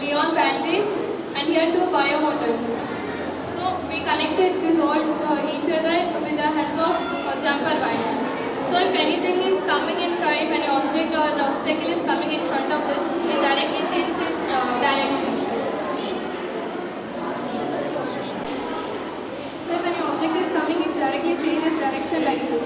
neon batteries, and here two biomotors. So we connected these all each other with the help of jumper wires. So if anything is coming in front, if any object or an obstacle is coming in front of this, it directly changes its direction. So if any object is coming, it directly changes direction like this.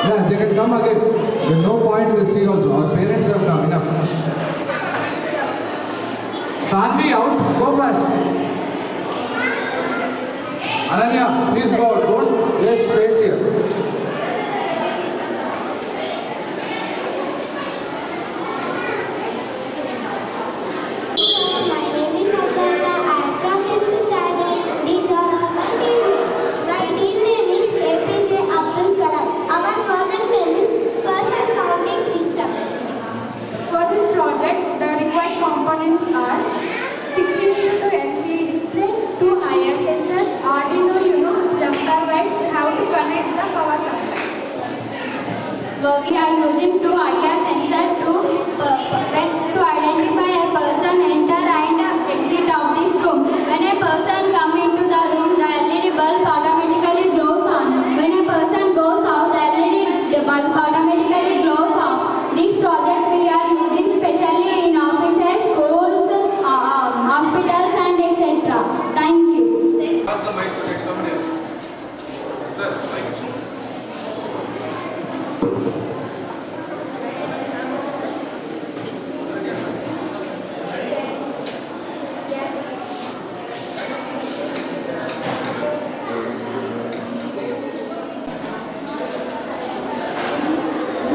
Yeah, they can come again. There's no point to see also. Our parents have come. Enough. Sanvi out. Go fast. Ananya, please go out. Don't waste space here. Components are 16:2 LCD display, 2 IR sensors, Arduino Uno, jumper wires. How to connect the power supply? We are using 2 IR sensors to identify a person enter and exit of this room. When a person comes into the room, the LED bulb automatically glows on. When a person goes out, the LED bulb automatically glows off. This project we are using specially in offices, schools, hospitals and etc. Thank you. Pass the mic to next somebody else. Sir, mic.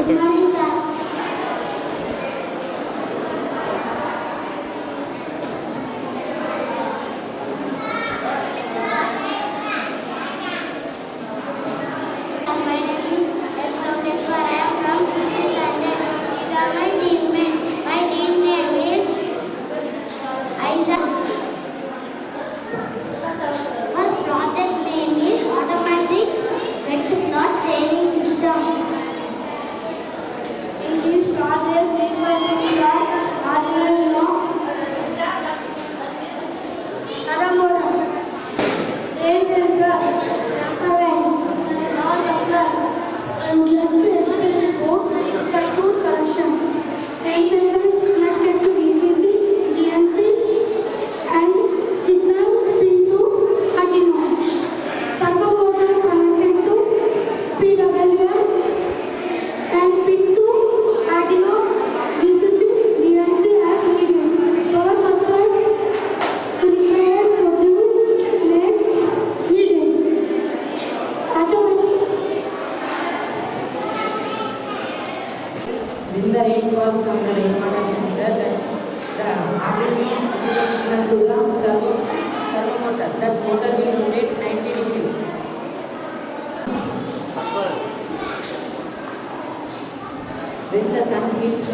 Good morning, sir. My name is S. Lokeshwar. I am from 6th standard. These are my teammates. My team name is Isaac. Our project name is Automatic Wet Cloth Saving System. In this project, we will use Arduino Paramotor, rain sensor, jumper wires, power supply. I would like to explain about circuit connections. Rain sensor connected to VCC, DNC, and signal pin to Arduino. Servo motor connected to PWM and pin to Arduino, VCC, DNC as needed. Power supplies to repair and produce needs needed. Automatic. When the rain falls on the rainwater sensor, the Arduino is signal to the servo motor. That motor will rotate 90 degrees. When the sun hits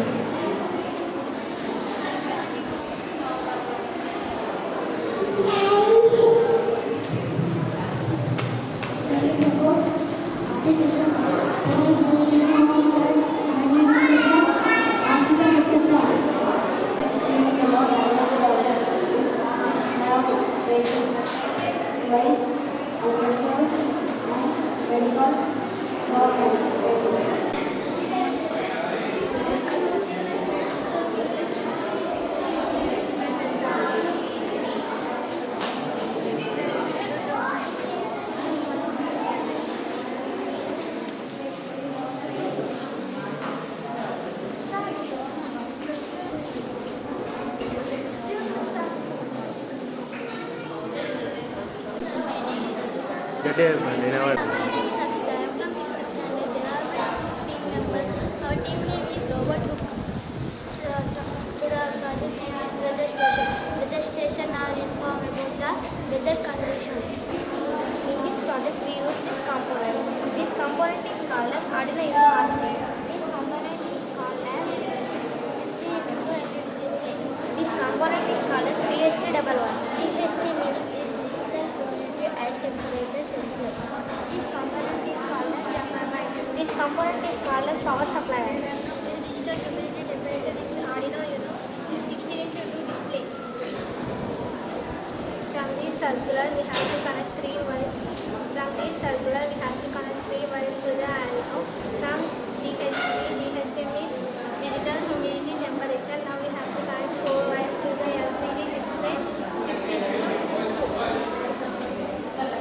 That is never. Sakshita, I am from 6th standard. There are my team members. Our team name is Robert Cook. Today our project name is weather station. Weather station are inform about the weather condition. In this project we use this component. This component is called as Arduino Uno Arduino. This component is called as 16x display. This component is called as DHT11. DHT meaning is digital quality and temperature sensor. This component is called as jumper mic. This component is called as power supply. This digital humidity temperature is Arduino Uno. This 16x2 display. From this circular we have to connect 3 wires. From this circular we have to connect 3 wires to the Arduino. From DHT means digital humidity temperature. Now we have to connect 4 wires to the LCD display 16x2.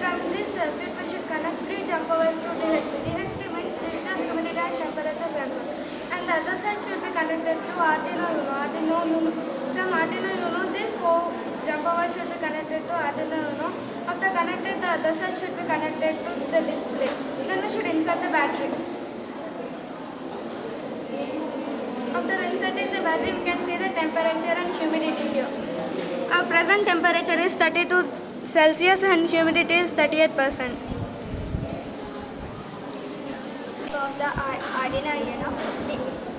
From this circuit we should connect 3 jumper wires to DHT. DHT means digital humidity and temperature sensor. And the other side should be connected to Arduino Uno. From Arduino Uno, this 4 jumper wires should be connected to Arduino Uno. After connected, the other side should be connected to the display. Then we should insert the battery. After inserting the battery, we can see the temperature and humidity here. Our present temperature is 32 Celsius and humidity is 38%. Of the Arduino Uno,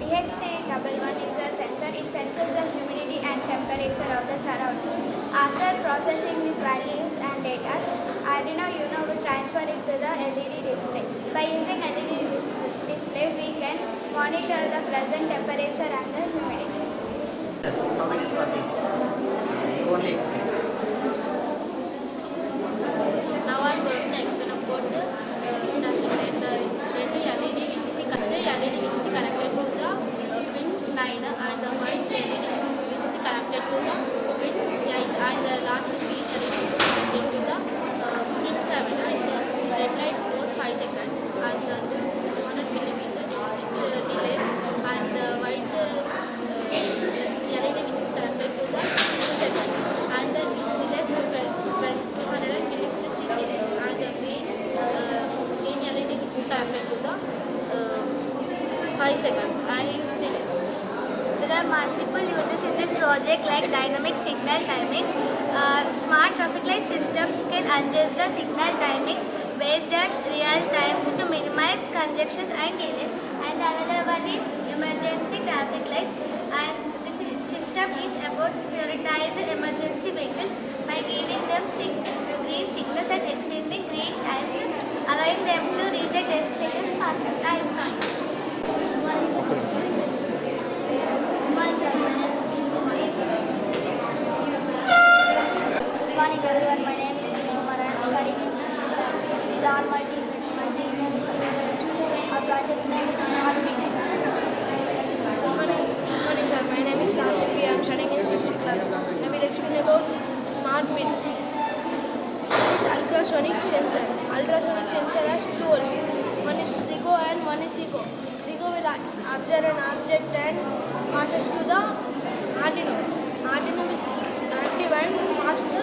DHT11 is a sensor. It senses the humidity and temperature of the surrounding. After processing these values and data, Arduino Uno will transfer it to the LED display. By using LED display, we can monitor the present temperature and the humidity. How it is working? You only explain. Now I am going to explain about the LED VCC connected to the pin 9 and the first LED VCC connected to the pin 8 and the last green LED connected to the pin 7 and the red light goes 5 seconds and the 200 millimeters it delays and the white LED VCC connected to the 2 seconds and the delays to 200 millimeters in delay and the green LED VCC connected to the 5 seconds and it's delays. There are multiple uses in this project like dynamic signal timings. Smart traffic light systems can adjust the signal timings based on real times to minimize congestion and delays. And another one is emergency traffic lights. And this system is about prioritize emergency vehicles by giving them green signals and extending green times, allowing them to reach their destinations faster. Good morning everyone, my name is Kumar. I am studying in 6th class. These are my teammates. My team name is Our project name is Smart Meeting. Good morning sir, my name is Sahavi. I am studying in 6th class. I will explain about smart meter. This is ultrasonic sensor. Ultrasonic sensor has two holes. One is LIGO and one is SIGO. LIGO will observe an object and passes to the Arduino. Arduino will active and pass to the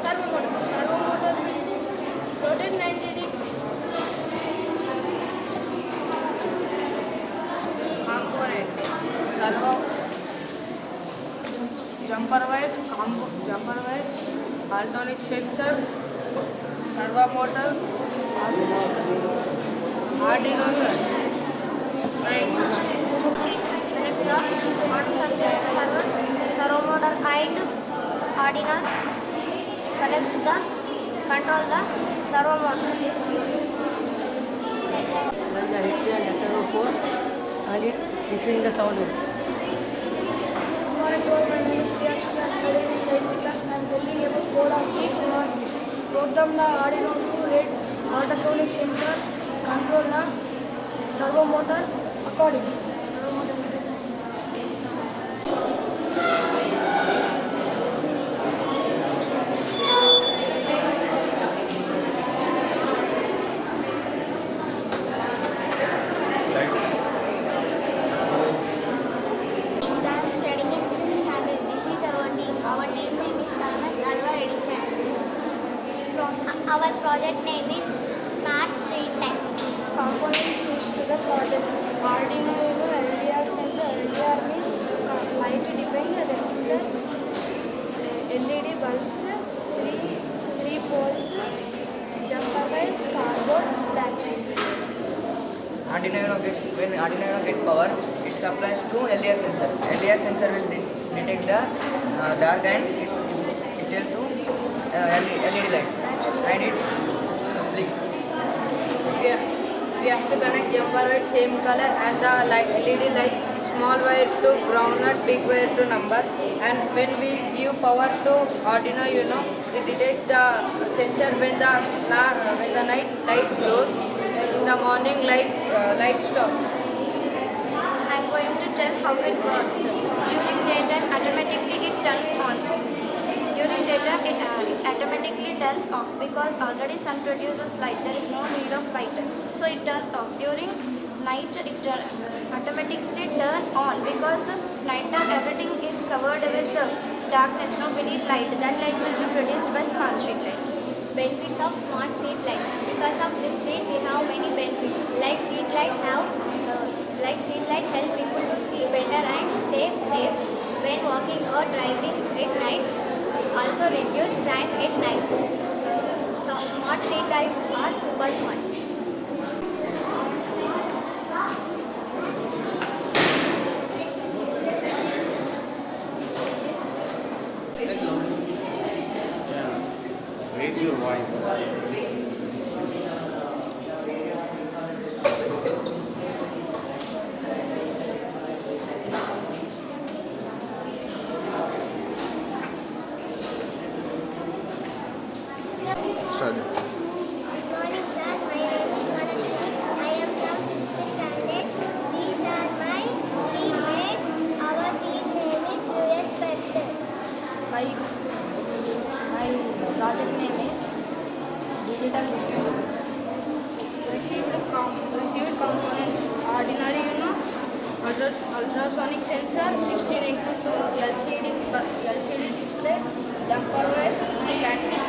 servo motor. Servo motor will rotate 90 degrees. Component. Servo. Jumper wires, ultrasonic sensor, servo motor, Arduino. Servo motor and Arduino connect the control the servo motor. There is a HC and SRO4 and it issuing the sound waves. Good morning to all. My name is Tianshu. I am studying in 8th class. I am telling about code of this smart meter. Program the Arduino to read ultrasonic sensor, control the servo motor accordingly. Servo motor Our project name is Smart Street Light. Components used to the project. Arduino Uno LDR sensor. LDR means light dependent resistor. LED bulbs, three poles, jumper wires, cardboard, black sheet. When Arduino get power, it supplies to LDR sensor. LDR sensor will detect the dark and it tell to LED light and it blink. We have to connect jumper wire same color and the LED light, small wire to ground nut, big wire to number. And when we give power to Arduino Uno, it detects the sensor when the night light glows. In the morning light stop. I'm going to tell how it works. During daytime, automatically it turns on. During daytime, it automatically turns off because already sun produces light. There is no need of light, so it turns off. During night, it automatically turns on because night time everything is covered with darkness. No, we need light. That light will be produced by smart street light. Benefits of smart street light. Because of this street, we have many benefits. Like street light help people to see better and stay safe when walking or driving at night. Also reduce crime at night. So smart street lights are super smart. Raise your voice. Start. Good morning, sir. My name is Manashini. I am from 6th standard. These are my teammates. Our team name is US Pester. My project name is Digital Distance. Received components. Ordinary Uno, ultrasonic sensor, 16x2 LCD display, jumper wires, battery.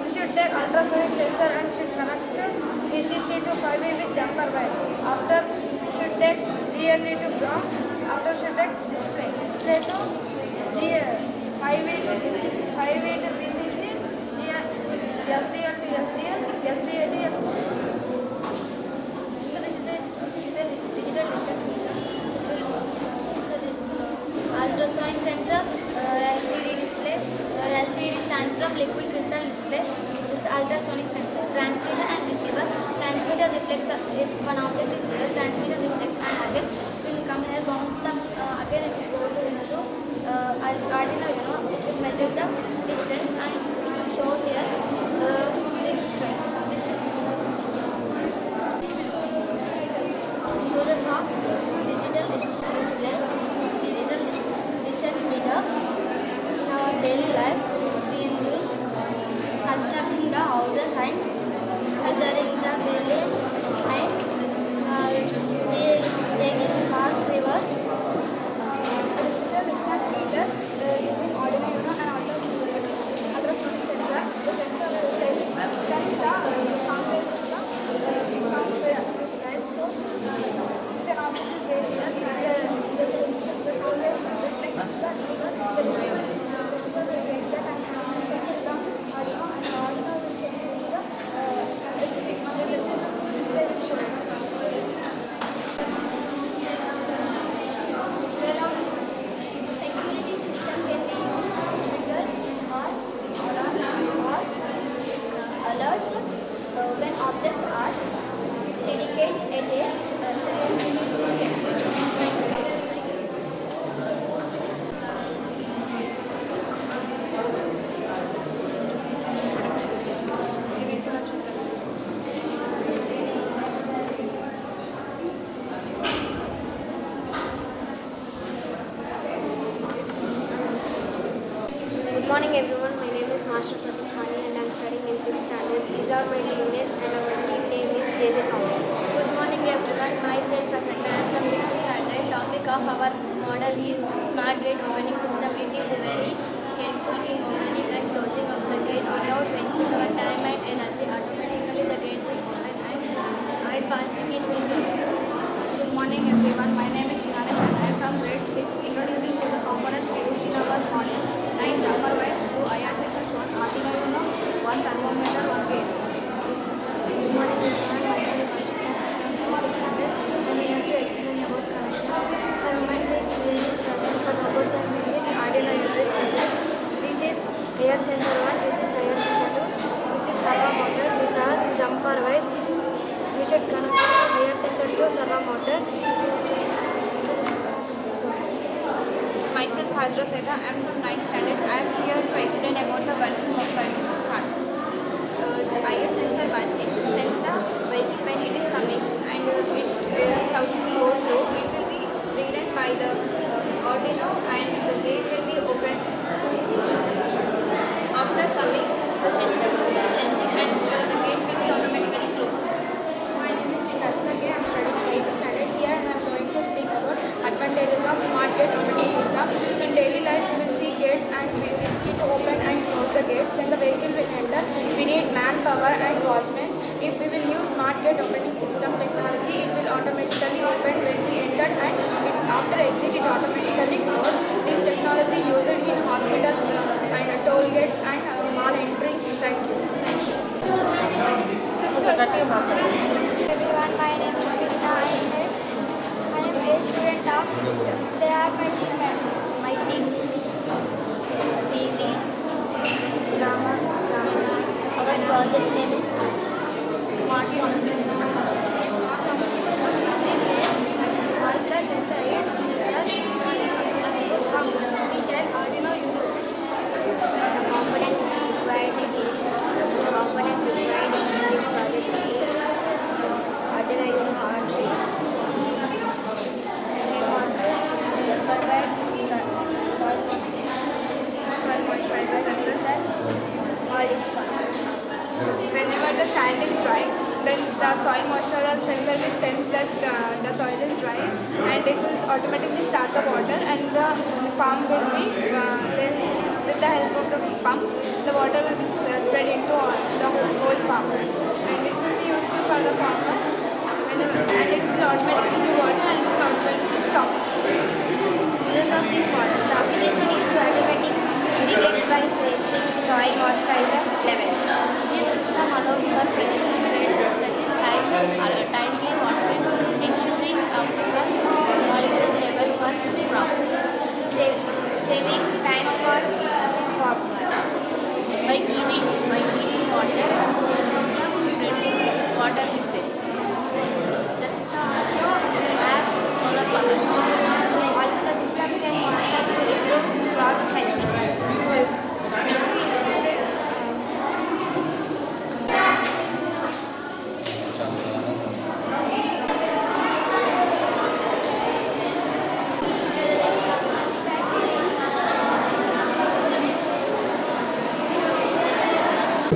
We should take ultrasonic sensor and should connect VCC to 5V with jumper wire. After should take GND to ground. After should take display to 5V to VCC, SDL to SDL, SDA to SDL. So this is a digital distance meter. Ultrasonic sensor, LCD display. LCD stands from liquid crystal display. This ultrasonic sensor, transmitter and receiver. Transmitter reflects if one object is here. Transmitter reflects and again will come here, bounce the again it will go to Arduino, it will measure the distance and it will show here the distance. Uses of digital distance meter in our daily life. We use constructing the houses and measuring the village and we taking cars reverse. Digital distance meter using Arduino and ultrasonic sensor. The sensor will send the sound waves to the sound wave this time. So if an object is there, the sound waves will reflect the receiver will get that and send it down Arduino and Arduino will send it to the LCD display will show it. Security system can be used to trigger or alert when objects are dedicated at a certain distance. Good morning everyone, my name is Master Pratik Khani and I am studying in 6th standard. These are my teammates and our team name is JJ Thomas. Good morning everyone, myself Prasanna. I am from 6th standard. Topic of our model is smart gate opening system. It is very helpful in opening and closing of the gate without wasting our time and should connect the higher sensor to servo motor. Myself Hajra Setha, I am from 9th standard. I am here to explain about the working of driving car. The IR sensor one, it sends the vehicle when it is coming and it how to go slow. It will be read by the Arduino and the gate will be open. After coming, the sensor will be sensing and the gate will be automatically closed. My name is Sri Krishna K. I am studying in 8th standard. Here I am going to speak about advantages of smart gate opening system. In daily life, we will see gates and we are risky to open and close the gates. When the vehicle will enter, we need manpower and watchmen. If we will use smart gate opening system technology, it will automatically open when we enter and after exit it automatically close. This technology used in hospitals and toll gates and mall entrings. Thank you. Everyone, my name is Vinita. I am a student of. They are my teammates. My team name is CV, Rama. Our project name is Smart Home System. Smart Home System master sensor is meter Arduino Uno. The components required in this project is Arduino hard drive, Whenever the sand is dry, then the soil moisture sensor will sense that the soil is dry and it will automatically start the water and the farm will be, then with the help of the pump, the water will be spread into the whole farm and it will be useful for the farmers and it will automatically do water and it will automatically stop. Uses of this model. The application is to automatic irrigate by sensing soil moisturizer level. This system allows for precise timely watering, ensuring optimal moisture level for the crop, saving time for farmers. By giving water, the system reduces water usage. The system also will have solar power. Also, the system can constantly improve crops' health.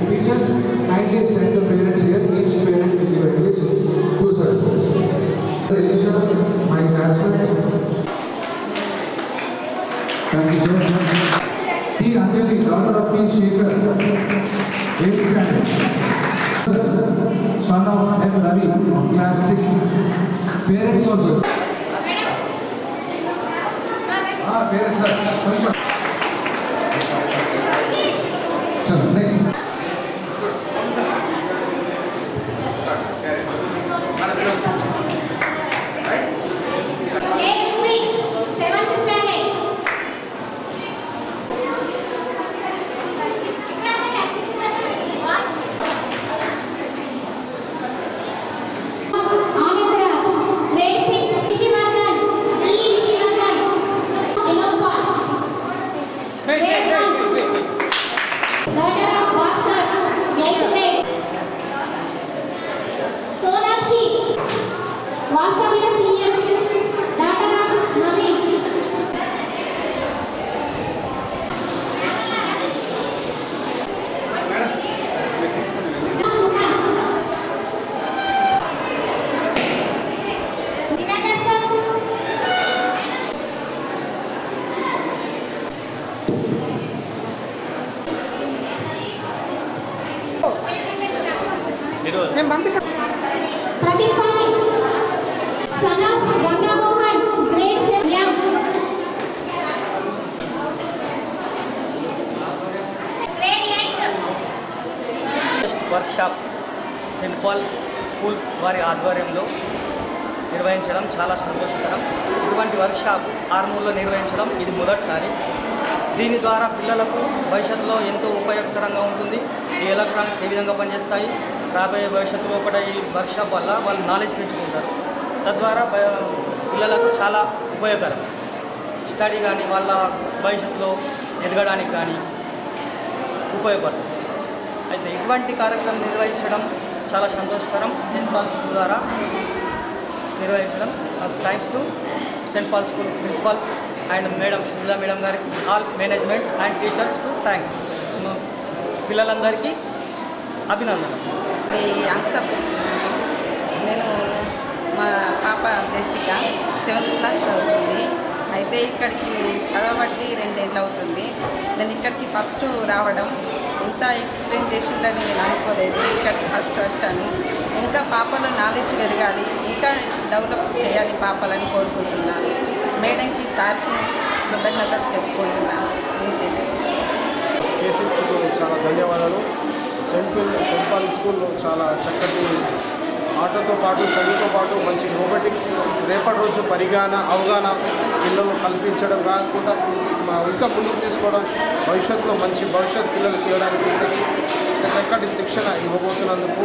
Teachers, kindly send the parents here. Each parent will give at least 2 certificates. Elisha, my classmate. Thank you, sir. T. Anjali, daughter of T. Shekhar, 8th standard. Son of M. Ravi, class 6. Parents also. Parents, sir. Sir, next. Workshop Saint Paul school వారి ఆధ్వర్యంలో నిర్వహించడం చాలా సంతోషకరం. ఇటువంటి workshop ఆర్మూర్లో నిర్వహించడం ఇది మొదటిసారి. దీని ద్వారా పిల్లలకు భవిష్యత్తులో ఎంతో ఉపయోగకరంగా ఉంటుంది. ఈ ఎలక్ట్రానిక్స్ ఏ విధంగా పనిచేస్తాయి, రాబోయే భవిష్యత్తులో కూడా ఈ వర్క్షాప్ వల్ల వాళ్ళు నాలెడ్జ్ పెంచుకుంటారు. తద్వారా పిల్లలకు చాలా ఉపయోగకరం. స్టడీ కానీ వాళ్ళ భవిష్యత్తులో ఎదగడానికి కానీ ఉపయోగపడుతుంది. అయితే ఇటువంటి కార్యక్రమం నిర్వహించడం చాలా సంతోషకరం. సెయింట్ పాల్ స్కూల్ ద్వారా నిర్వహించడం. Thanks to saint Paul school principal and madam Sushila madam గారికి, all management and teachers to thanks. పిల్లలందరికీ అభినందనలు. నేను మా పాప జెసిక 7th క్లాస్ చదువుతుంది. అయితే ఇక్కడికి చదవబట్టి 2 ఏళ్ళు అవుతుంది. నేను ఇక్కడికి ఫస్ట్ రావడం ఇంత ఎక్స్ప్లెయిన్ చేసిందని నేను అనుకోలేదు. ఇక్కడికి ఫస్ట్ వచ్చాను. ఇంకా పాపలో నాలెడ్జ్ పెరగాలి, ఇంకా డెవలప్ చేయాలి పాపలని కోరుకుంటున్నాను. మేడంకి సార్కి కృతజ్ఞతలు చెప్పుకుంటున్నాను. K6కు చాలా ధన్యవాదాలు. సెయింట్ పాల్ స్కూల్లో చాలా చక్కటి ఆటతో పాటు చదువుతో పాటు మంచి రోబోటిక్స్ రేపటి రోజు అవగాహన పిల్లలు కల్పించడం కాకుండా ఇంకా ముందుకు తీసుకోవడం, భవిష్యత్తులో మంచి భవిష్యత్ పిల్లలకు ఇవ్వడానికి ఇంత చక్కటి శిక్షణ ఇవ్వబోతున్నందుకు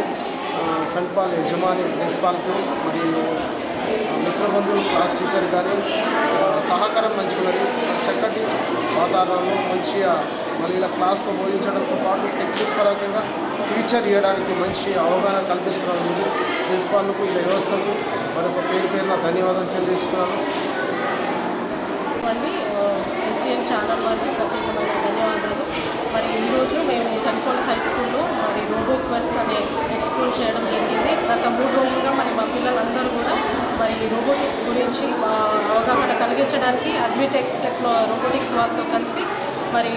సెయింట్ పాల్ యజమాని ప్రిన్సిపాల్కు మరియు మిత్రబంధువులు క్లాస్ టీచర్ కానీ సహకారం మంచి ఉన్నది. చక్కటి వాతావరణంలో మంచిగా మరి ఇలా క్లాస్లో బోధించడంతో పాటు టెక్నిక్ పరంగా టీచర్ ఇవ్వడానికి మంచి అవగాహన కల్పిస్తున్నందుకు ప్రిన్సిపాల్కు ఇలా వ్యవస్థకు మరొక పేరున ధన్యవాదాలు చెల్లిస్తున్నాను. ఎన్సీఎన్ ఛానల్ వారికి ప్రత్యేకమైన ధన్యవాదాలు. మరి ఈరోజు మేము సెయింట్ పాల్స్ హై స్కూల్లో మరి రోబో క్వెస్ట్ అనే ఎక్స్ప్లోర్ చేయడం జరిగింది. గత 3 రోజులుగా మరి మా పిల్లలందరూ కూడా మరి రోబోటిక్స్ గురించి అవగాహన కలిగించడానికి అడ్విటెక్ రోబోటిక్స్ వాళ్ళతో కలిసి మరి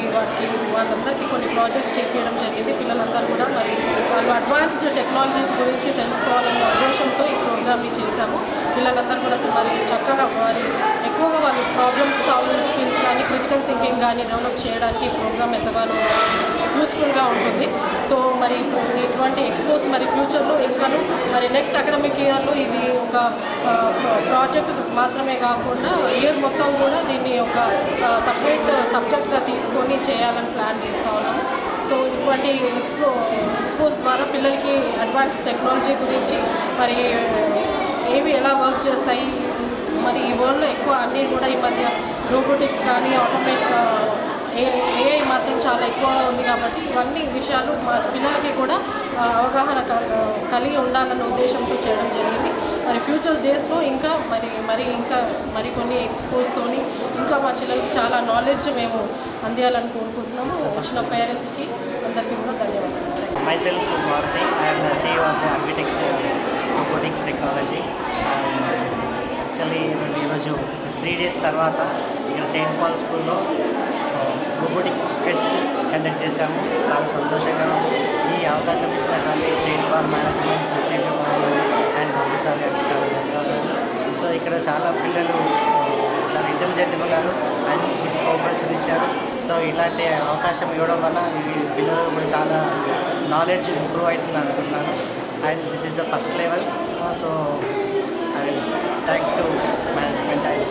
వాళ్ళందరికీ కొన్ని ప్రాజెక్ట్స్ చేపించడం జరిగింది. పిల్లలందరూ కూడా మరి వాళ్ళు అడ్వాన్స్డ్ టెక్నాలజీస్ గురించి తెలుసుకోవాలనే ఉద్దేశంతో ఈ ప్రోగ్రామ్ని చేశాము. పిల్లలందరూ కూడా మరి చక్కగా మరి ఎక్కువగా వాళ్ళు ప్రాబ్లమ్ సాల్వింగ్ స్కిల్స్ కానీ క్రిటికల్ థింకింగ్ కానీ డెవలప్ చేయడానికి ఈ ప్రోగ్రామ్ ఎంతగానో యూస్ఫుల్గా ఉంటుంది. సో మరి ఇటువంటి ఎక్స్పోజ్ మరి ఫ్యూచర్లో ఇంకాను మరి నెక్స్ట్ అకాడమిక్ ఇయర్లో ఇది ఒక ప్రాజెక్ట్ మాత్రమే కాకుండా ఇయర్ మొత్తం కూడా దీన్ని ఒక సపరేట్ సబ్జెక్ట్గా తీసుకొని చేయాలని ప్లాన్ చేస్తూ ఉన్నాము. సో ఇటువంటి ఎక్స్పోజ్ ద్వారా పిల్లలకి అడ్వాన్స్ టెక్నాలజీ గురించి మరి ఏవి ఎలా వర్క్ చేస్తాయి, మరి ఈ వరల్డ్లో ఎక్కువ అన్నీ కూడా ఈ మధ్య రోబోటిక్స్ కానీ ఏఐ మాత్రం చాలా ఎక్కువ ఉంది కాబట్టి ఇవన్నీ విషయాలు మా పిల్లలకి కూడా అవగాహన కలిగి ఉండాలన్న ఉద్దేశంతో చేయడం జరిగింది. మరి ఫ్యూచర్ డేస్లో ఇంకా మరి కొన్ని ఎక్స్పోజ్తోని ఇంకా మా పిల్లలకి చాలా నాలెడ్జ్ మేము అందియాలని కోరుకుంటున్నాము. వచ్చిన పేరెంట్స్కి అందరికీ కూడా ధన్యవాదాలు. Myself, Maruti. I am the CEO of the Architect Robotics Technology. Actually, ఈరోజు 3 days తర్వాత ఇక్కడ సెయింట్ పాల్ స్కూల్లో రోబోటిక్ ఫెస్ట్ కండక్ట్ చేశాము. చాలా సంతోషంగా ఈ అవకాశం ఇచ్చినటువంటి Saint Paul management Sushil and professor గారికి చాలా ధన్యవాదాలు. సో ఇక్కడ చాలా పిల్లలు చాలా ఇంటెలిజెంట్ ఉన్నారు అండ్ కోఆపరేషన్ ఇచ్చారు. సో ఇలాంటి అవకాశం ఇవ్వడం వల్ల ఈ పిల్లలు కూడా చాలా నాలెడ్జ్ ఇంప్రూవ్ అవుతుంది అనుకుంటున్నాను. And this is the first level. So I thank to management and